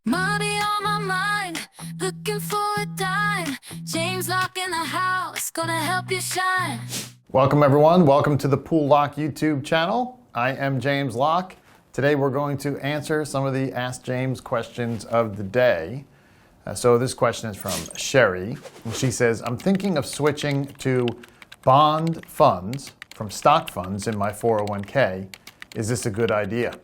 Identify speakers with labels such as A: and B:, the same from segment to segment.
A: Money on my mind, looking for a dime. James Locke in the house, gonna help you shine.
B: Welcome everyone, welcome to the Poole Locke YouTube channel. I am James Locke. Today we're going to answer some of the Ask James questions of the day. So this question is from Sherry. She says, I'm thinking of switching to bond funds from stock funds in my 401k. Is this a good idea?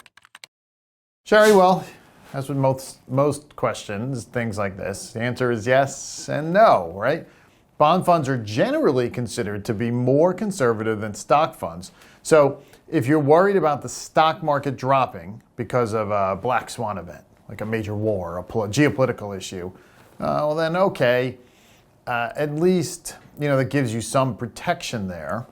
B: Sherry, well, as with most questions, things like this, the answer is yes and no, right? Bond funds are generally considered to be more conservative than stock funds. So if you're worried about the stock market dropping because of a black swan event, like a major war, a geopolitical issue, well then okay, at least that gives you some protection there.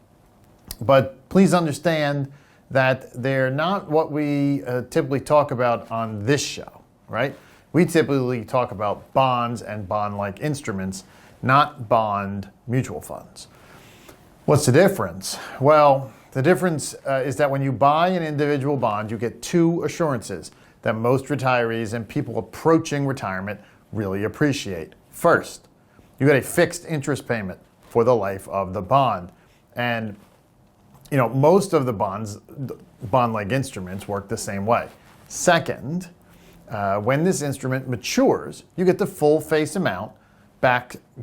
B: But please understand that they're not what we typically talk about on this show, right? We typically talk about bonds and bond-like instruments, not bond mutual funds. What's the difference? Well, the difference is that when you buy an individual bond, you get two assurances that most retirees and people approaching retirement really appreciate. First, you get a fixed interest payment for the life of the bond. And most of the bond-like instruments work the same way. Second, when this instrument matures, you get the full face amount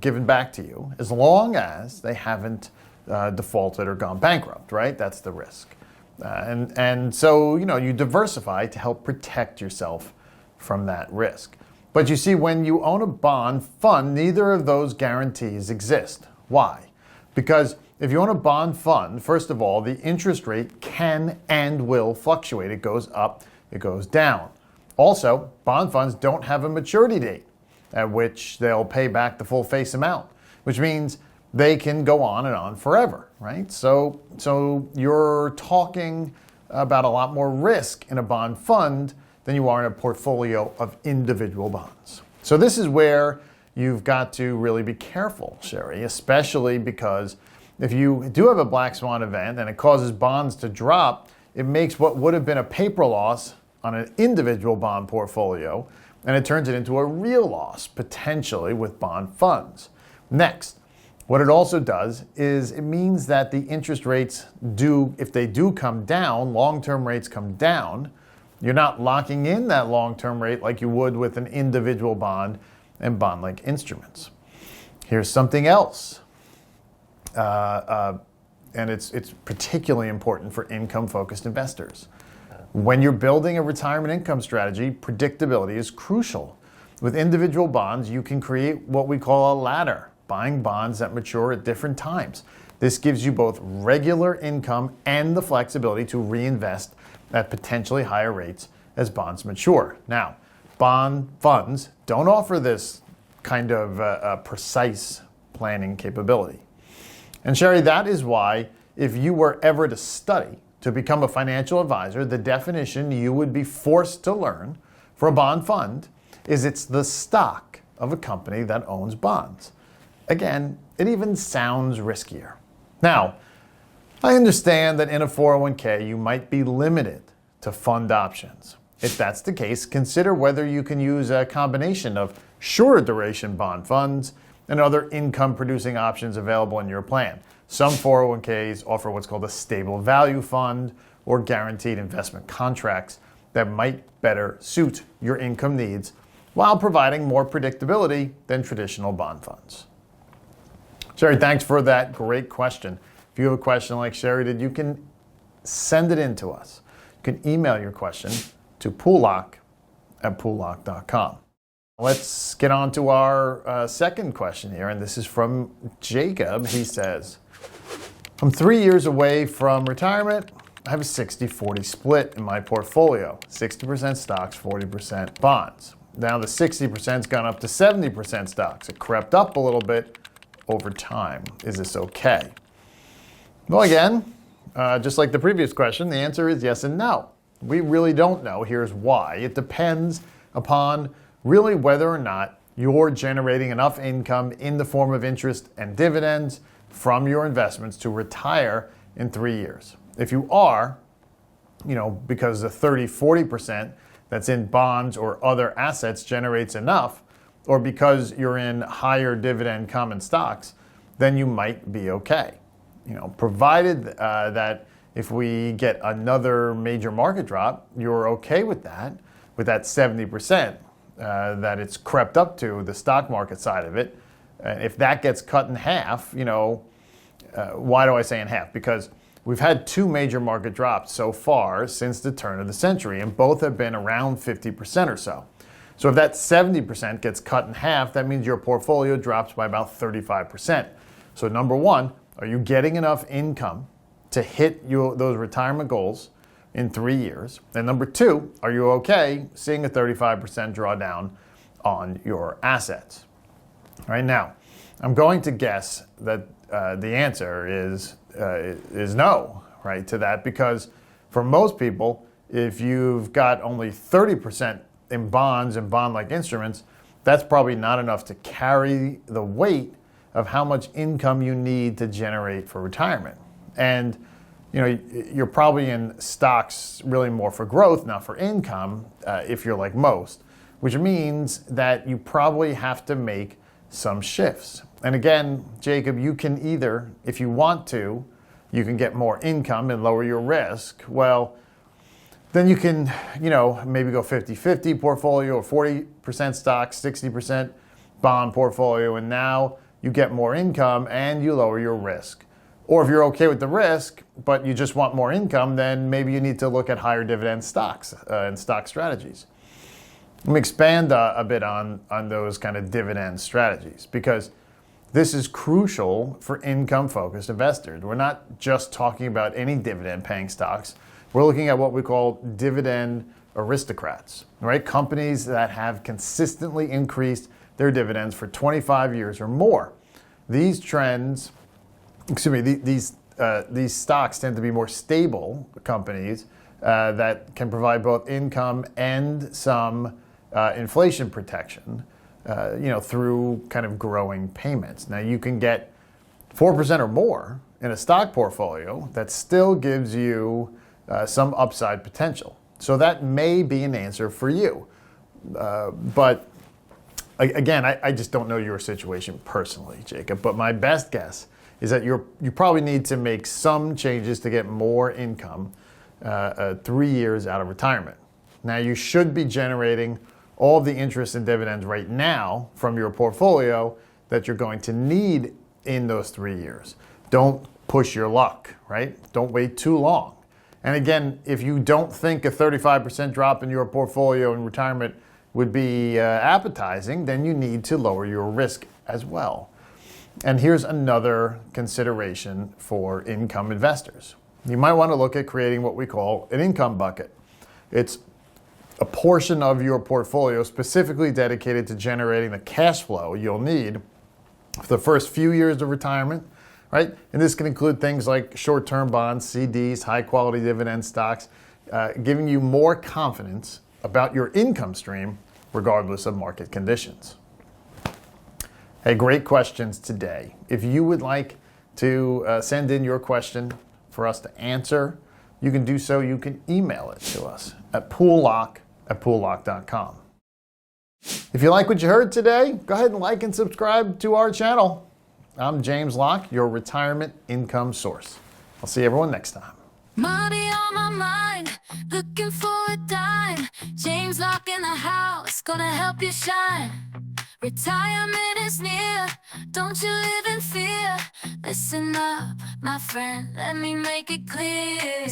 B: given back to you, as long as they haven't defaulted or gone bankrupt, right? That's the risk. And so, you diversify to help protect yourself from that risk. But you see, when you own a bond fund, neither of those guarantees exist. Why? Because if you own a bond fund, first of all, the interest rate can and will fluctuate. It goes up, it goes down. Also, bond funds don't have a maturity date at which they'll pay back the full face amount, which means they can go on and on forever, right? So you're talking about a lot more risk in a bond fund than you are in a portfolio of individual bonds. So this is where you've got to really be careful, Sherry, especially because if you do have a black swan event and it causes bonds to drop, it makes what would have been a paper loss on an individual bond portfolio, and it turns it into a real loss, potentially with bond funds. Next, what it also does is it means that the interest rates if they do come down, long-term rates come down, you're not locking in that long-term rate like you would with an individual bond and bond-like instruments. Here's something else. And it's particularly important for income-focused investors. When you're building a retirement income strategy, predictability is crucial. With individual bonds, you can create what we call a ladder, buying bonds that mature at different times. This gives you both regular income and the flexibility to reinvest at potentially higher rates as bonds mature. Now, bond funds don't offer this kind of precise planning capability. And Sherry, that is why if you were ever to study to become a financial advisor, the definition you would be forced to learn for a bond fund is it's the stock of a company that owns bonds. Again, it even sounds riskier. Now, I understand that in a 401k you might be limited to fund options. If that's the case, consider whether you can use a combination of shorter duration bond funds and other income-producing options available in your plan. Some 401ks offer what's called a stable value fund or guaranteed investment contracts that might better suit your income needs while providing more predictability than traditional bond funds. Sherry, thanks for that great question. If you have a question like Sherry, you can send it in to us. You can email your question to poollock@poollock.com. Let's get on to our second question here, and this is from Jacob. He says, I'm 3 years away from retirement. I have a 60-40 split in my portfolio, 60% stocks, 40% bonds. Now the 60%'s gone up to 70% stocks. It crept up a little bit over time. Is this okay? Well, again, just like the previous question, the answer is yes and no. We really don't know. Here's why. It depends upon really whether or not you're generating enough income in the form of interest and dividends from your investments to retire in 3 years. If you are, because the 30-40% that's in bonds or other assets generates enough, or because you're in higher dividend common stocks, then you might be okay. Provided that if we get another major market drop, you're okay with that 70% that it's crept up to the stock market side of it. If that gets cut in half, why do I say in half? Because we've had two major market drops so far since the turn of the century, and both have been around 50% or so. So if that 70% gets cut in half, that means your portfolio drops by about 35%. So number one, are you getting enough income to hit those retirement goals in 3 years? And number two, are you okay seeing a 35% drawdown on your assets? Right now, I'm going to guess that the answer is no, right, to that, because for most people, if you've got only 30% in bonds and bond-like instruments, that's probably not enough to carry the weight of how much income you need to generate for retirement. And you're probably in stocks really more for growth, not for income, if you're like most, which means that you probably have to make some shifts. And again, Jacob, you can either, if you want to, you can get more income and lower your risk. Well, then you can, maybe go 50-50 portfolio, or 40% stocks, 60% bond portfolio, and now you get more income and you lower your risk. Or if you're okay with the risk, but you just want more income, then maybe you need to look at higher dividend stocks and stock strategies. Let me expand a bit on those kind of dividend strategies, because this is crucial for income-focused investors. We're not just talking about any dividend-paying stocks. We're looking at what we call dividend aristocrats, right? Companies that have consistently increased their dividends for 25 years or more. These stocks tend to be more stable companies that can provide both income and some inflation protection, through kind of growing payments. Now, you can get 4% or more in a stock portfolio that still gives you some upside potential. So that may be an answer for you. But again, I just don't know your situation personally, Jacob. But my best guess is that you probably need to make some changes to get more income 3 years out of retirement. Now, you should be generating all the interest and dividends right now from your portfolio that you're going to need in those 3 years. Don't push your luck, right? Don't wait too long. And again, if you don't think a 35% drop in your portfolio in retirement would be appetizing, then you need to lower your risk as well. And here's another consideration for income investors. You might want to look at creating what we call an income bucket. It's a portion of your portfolio specifically dedicated to generating the cash flow you'll need for the first few years of retirement, right? And this can include things like short-term bonds, CDs, high-quality dividend stocks, giving you more confidence about your income stream regardless of market conditions. Hey, great questions today. If you would like to send in your question for us to answer, you can do so. You can email it to us at poolelock@poolelock.com. If you like what you heard today, go ahead and like and subscribe to our channel. I'm James Locke, your retirement income source. I'll see everyone next time.
A: Money on my mind, looking for a dime. James Locke in the house, gonna help you shine. Retirement is near, don't you live in fear. Listen up, my friend, let me make it clear.